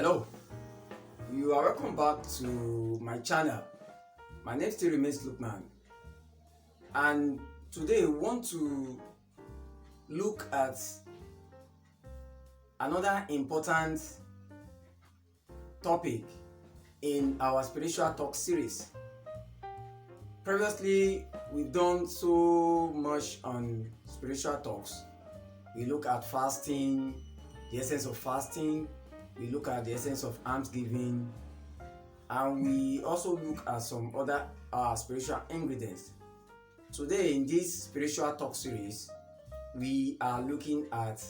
Hello, you are welcome back to my channel. My name still remains Lukman, and today we want to look at another important topic in our spiritual talk series. Previously, we've done so much on spiritual talks. We look at fasting, the essence of fasting. We look at the essence of alms giving, and we also look at some other spiritual ingredients. Today in this spiritual talk series, we are looking at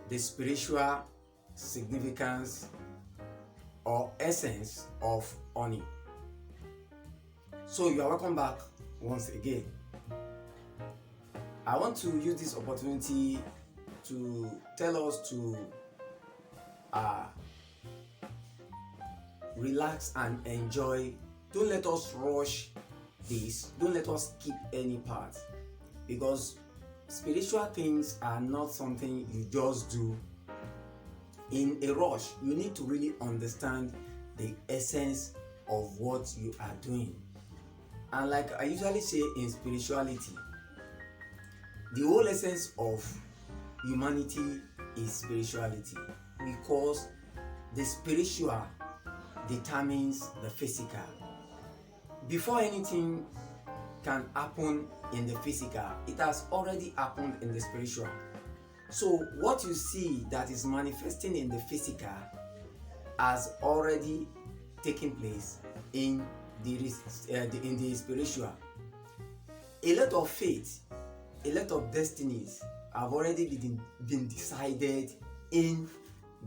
the spiritual significance or essence of honey. So you are welcome back once again. I want to use this opportunity to tell us to relax and enjoy. Don't let us rush this. Don't let us skip any part, because spiritual things are not something you just do in a rush. You need to really understand the essence of what you are doing. And like I usually say in spirituality, the whole essence of humanity is spirituality, because the spiritual determines the physical. Before anything can happen in the physical, it has already happened in the spiritual. So what you see that is manifesting in the physical has already taken place in the spiritual. A lot of faith, a lot of destinies have already been decided in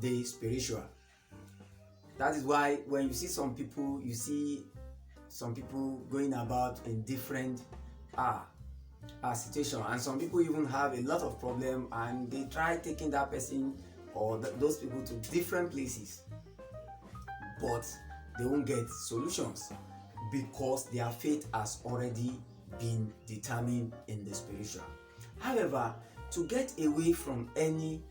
the spiritual. That is why when you see some people, going about in different situations, and some people even have a lot of problem, and they try taking that person or those people to different places, but they won't get solutions because their fate has already been determined in the spiritual. However, to get away from any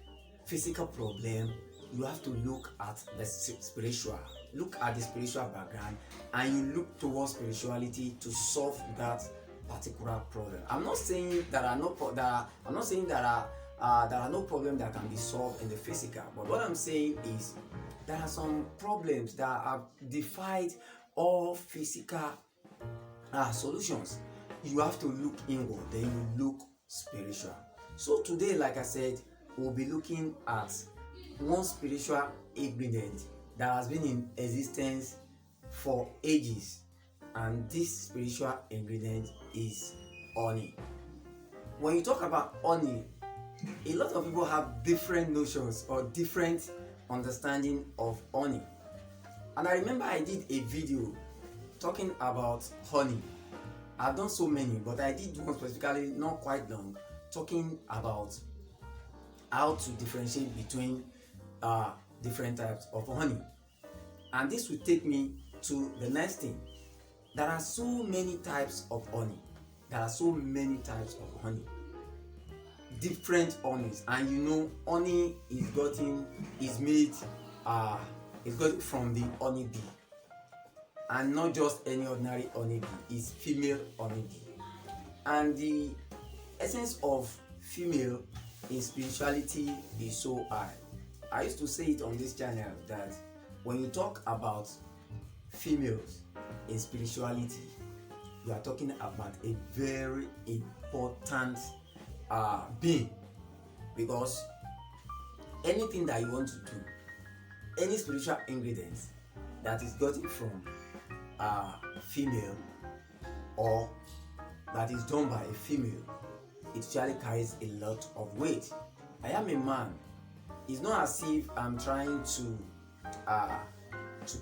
physical problem, you have to look at the spiritual, look at the spiritual background, and you look towards spirituality to solve that particular problem. I'm not saying there are no problems that can be solved in the physical, but what I'm saying is there are some problems that have defied all physical solutions. You have to look inward, then you look spiritual. So today, like I said, we'll be looking at one spiritual ingredient that has been in existence for ages, and this spiritual ingredient is honey. When you talk about honey, a lot of people have different notions or different understanding of honey. And I remember I did a video talking about honey. I've done so many, but I did one specifically not quite long, talking about how to differentiate between different types of honey. And this will take me to the next thing. There are so many types of honey. Different honeys, and honey is made from the honey bee, and not just any ordinary honey bee. It's female honey bee, and the essence of female in spirituality is so high. I used to say it on this channel that when you talk about females in spirituality, you are talking about a very important being, because anything that you want to do, any spiritual ingredient that is gotten from female or that is done by a female, it usually carries a lot of weight. I am a man. It's not as if I'm trying to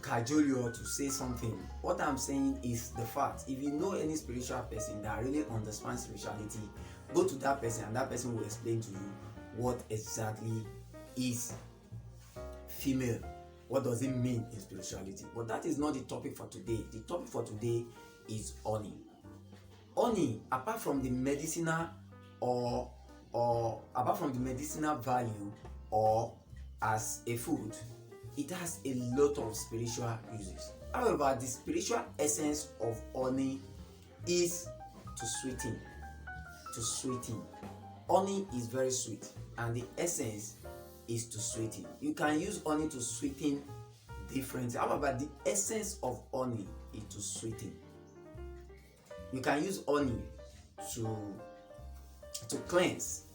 cajole you or to say something. What I'm saying is the fact. If you know any spiritual person that really understands spirituality, go to that person and that person will explain to you what exactly is female. What does it mean in spirituality? But that is not the topic for today. The topic for today is honey. Honey, apart from the medicinal or apart from the medicinal value or as a food, it has a lot of spiritual uses. However, the spiritual essence of honey is to sweeten. To sweeten. Honey is very sweet, and the essence is to sweeten. You can use honey to sweeten different. However, the essence of honey is to sweeten. You can use honey to cleanse,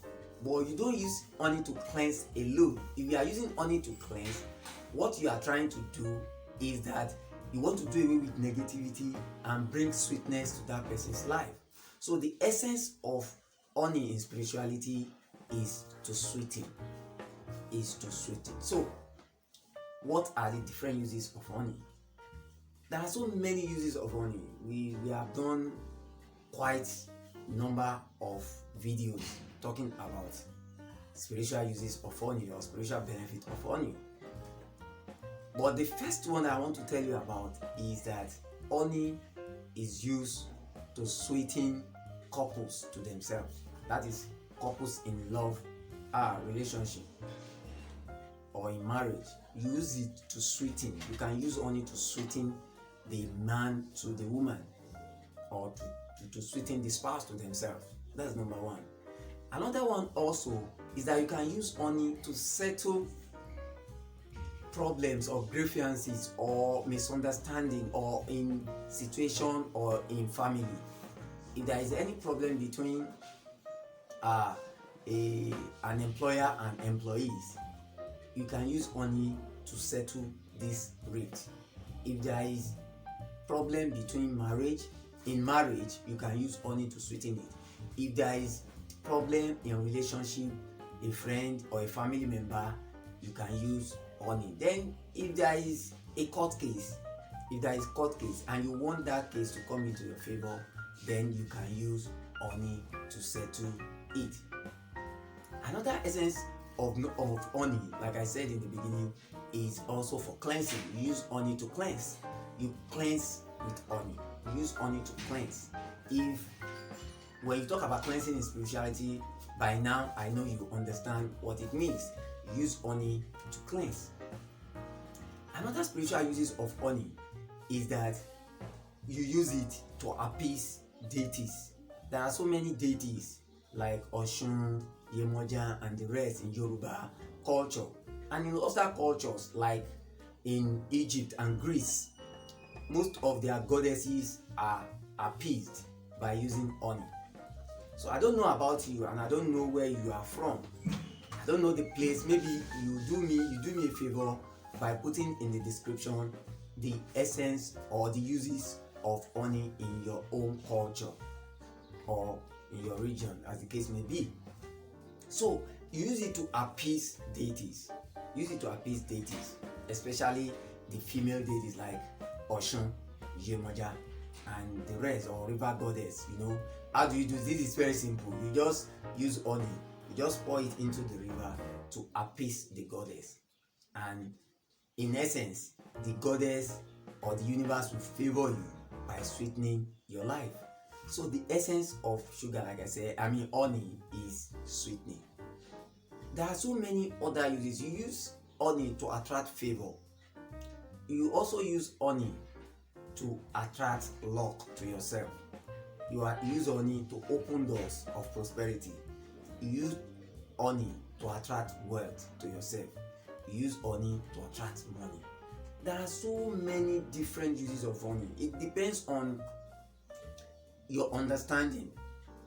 but you don't use honey to cleanse alone. If you are using honey to cleanse, what you are trying to do is that you want to do away with negativity and bring sweetness to that person's life. So the essence of honey in spirituality is to sweeten. So what are the different uses of honey? There are so many uses of honey. We have done quite a number of videos talking about spiritual uses of honey or spiritual benefit of honey. But the first one I want to tell you about is that honey is used to sweeten couples to themselves. That is, couples in love, relationship, or in marriage. You use it to sweeten. You can use honey to sweeten the man to the woman, or to sweeten the spouse to themselves. That's number one. Another one also is that you can use honey to settle problems or grievances or misunderstanding or in situation or in family. If there is any problem between an employer and employees, you can use honey to settle this rift. If there is problem between in marriage, you can use honey to sweeten it. If there is problem in relationship, a friend or a family member, you can use honey. Then if there is a court case and you want that case to come into your favor, then you can use honey to settle it. Another essence of honey, like I said in the beginning, is also for cleansing. You use honey to cleanse. You cleanse with honey. You use honey to cleanse. When you talk about cleansing in spirituality, by now I know you understand what it means. You use honey to cleanse. Another spiritual uses of honey is that you use it to appease deities. There are so many deities like Oshun, Yemoja, and the rest in Yoruba culture, and in other cultures like in Egypt and Greece. Most of their goddesses are appeased by using honey. So I don't know about you, and I don't know where you are from. I don't know the place. Maybe you do me a favor by putting in the description the essence or the uses of honey in your own culture or in your region, as the case may be. So you use it to appease deities. Use it to appease deities, especially the female deities like Oshun, Yemoja, and the rest, or river goddess. How do you do this? This is very simple. You just use honey. You just pour it into the river to appease the goddess, and in essence, the goddess or the universe will favor you by sweetening your life. So the essence of sugar, like I said, honey, is sweetening. There are so many other uses. You use honey to attract favor. You also use honey to attract luck to yourself. You use honey to open doors of prosperity. You use honey to attract wealth to yourself. You use honey to attract money. There are so many different uses of honey. It depends on your understanding,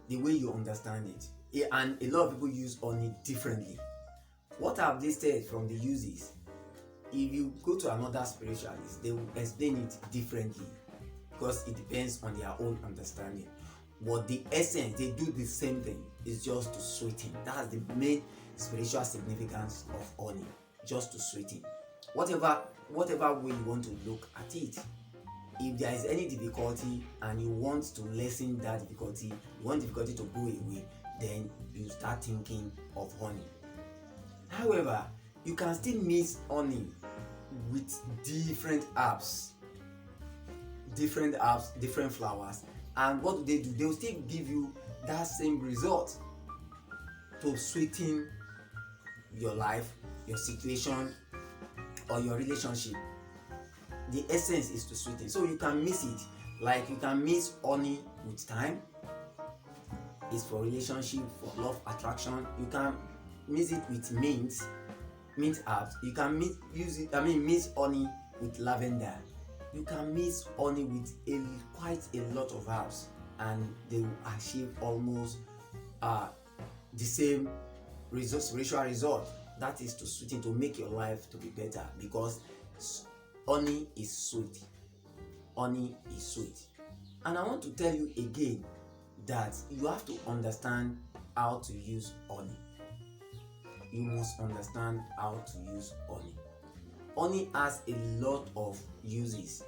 the way you understand it. And a lot of people use honey differently. What I've listed from the uses, if you go to another spiritualist, they will explain it differently because it depends on their own understanding. But the essence, they do the same thing. It's just to sweeten. That's the main spiritual significance of honey, just to sweeten. Whatever way you want to look at it. If there is any difficulty and you want to lessen that difficulty, you want difficulty to go away, then you start thinking of honey. However, you can still mix honey with different herbs, different flowers, and what do? They will still give you that same result to sweeten your life, your situation, or your relationship, the essence is to sweeten. So you can mix it, like you can mix honey with thyme. It's for relationship, for love, attraction. You can mix it with mint herbs. You can mix honey with lavender. You can mix honey with quite a lot of herbs, and they will achieve almost the same spiritual result. That is to sweeten, to make your life to be better, because honey is sweet. Honey is sweet. And I want to tell you again that you have to understand how to use honey. You must understand how to use honey. Honey has a lot of uses,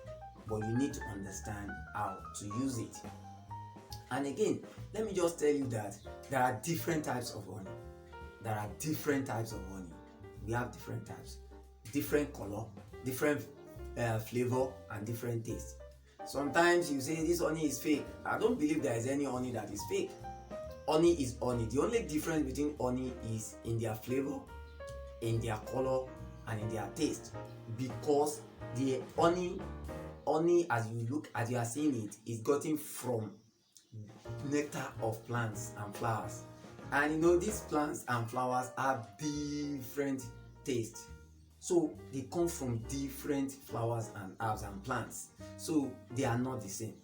but you need to understand how to use it. And again, let me just tell you that there are different types of honey. There are different types of honey. We have different types, different color, different flavor, and different taste. Sometimes you say this honey is fake. I don't believe there is any honey that is fake. Honey is honey. The only difference between honey is in their flavor, in their color, and in their taste. Because the honey as you are seeing it, is gotten from nectar of plants and flowers. And you know, these plants and flowers have different tastes. So they come from different flowers and herbs and plants. So they are not the same.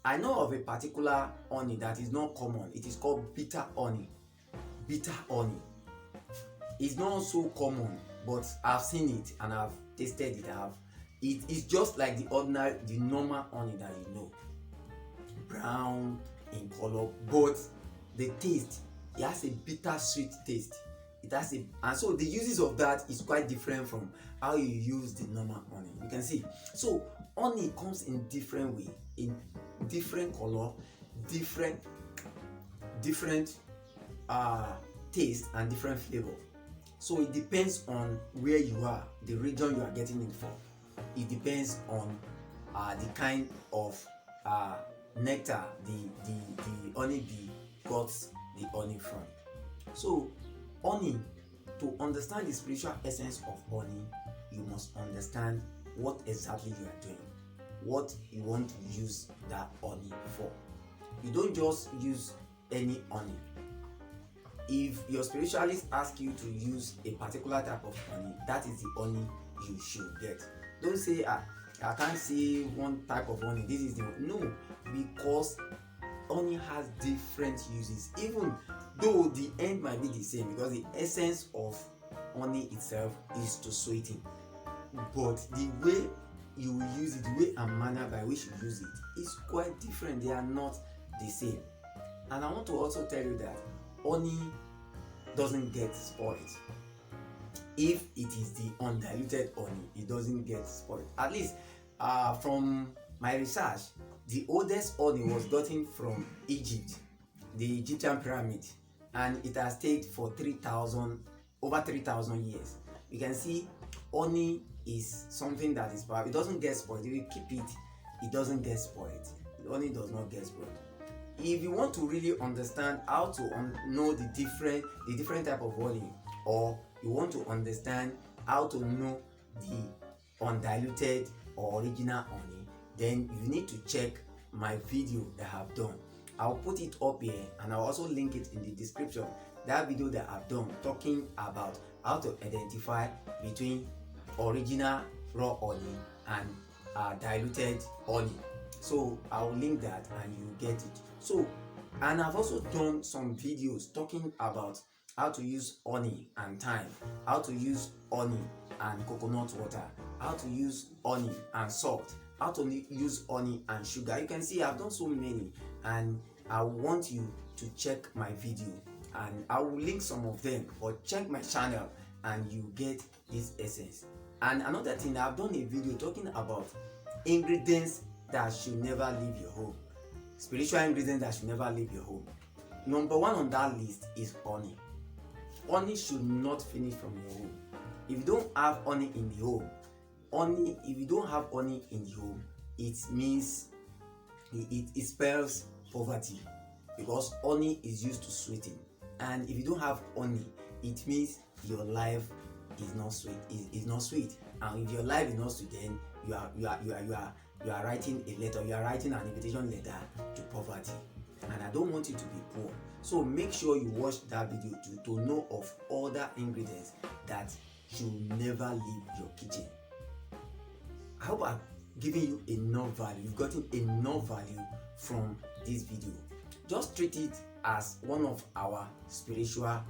I know of a particular honey that is not common. It is called bitter honey. Bitter honey. It's not so common, but I've seen it and I've tasted it. It's just like the normal honey that you know. Brown in color, but the taste, it has a bitter sweet taste. And so the uses of that is quite different from how you use the normal honey. You can see. So honey comes in different way, in different color, different taste, and different flavor. So it depends on where you are, the region you are getting it from. It depends on the kind of nectar the honeybee got the honey from. So honey, to understand the spiritual essence of honey, you must understand what exactly you are doing, what you want to use that honey for. You don't just use any honey. If your spiritualist asks you to use a particular type of honey, that is the honey you should get. Don't say, I can't see one type of honey, this is the one. No, because honey has different uses, even though the end might be the same, because the essence of honey itself is to sweeten. But the way you use it, the way and manner by which you use it is quite different. They are not the same. And I want to also tell you that honey doesn't get spoiled. If it is the undiluted honey, it doesn't get spoiled. At least from my research, the oldest honey was gotten from Egypt, the Egyptian pyramid, and it has stayed for over 3,000 years. You can see honey is something that is powerful. It doesn't get spoiled. If you keep it, it doesn't get spoiled. The honey does not get spoiled. If you want to really understand how to know the different type of honey, or you want to understand how to know the undiluted or original honey, then you need to check my video that I have done. I'll put it up here and I'll also link it in the description. That video that I've done talking about how to identify between original raw honey and diluted honey. So I'll link that and you get it. So, and I've also done some videos talking about how to use honey and thyme, how to use honey and coconut water, how to use honey and salt, how to use honey and sugar. You can see I've done so many, and I want you to check my video and I will link some of them, or check my channel and you get this essence. And another thing, I've done a video talking about ingredients that should never leave your home. Spiritual ingredients that should never leave your home. Number one on that list is honey. Honey should not finish from your home. If you don't have honey in the home, it means it spells poverty, because honey is used to sweeten. And if you don't have honey, it means your life is not sweet. And if your life is not student, you are writing a letter, you are writing an invitation letter to poverty. And I don't want you to be poor. So make sure you watch that video to know of other ingredients that should never leave your kitchen. I hope I've given you enough value. You've gotten enough value from this video. Just treat it as one of our spiritual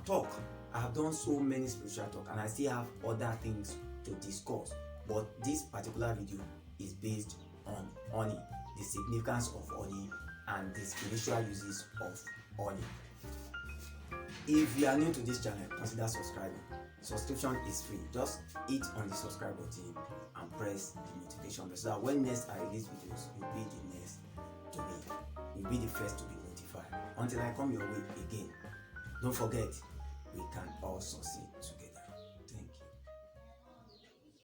talk. I have done so many spiritual talk and I still have other things to discuss. But this particular video is based on honey, the significance of honey and the spiritual uses of honey. If you are new to this channel, consider subscribing. Subscription is free. Just hit on the subscribe button and press the notification bell so that when next I release videos, you'll be the next to be. You'll be the first to be notified. Until I come your way again, don't forget, we can all succeed together.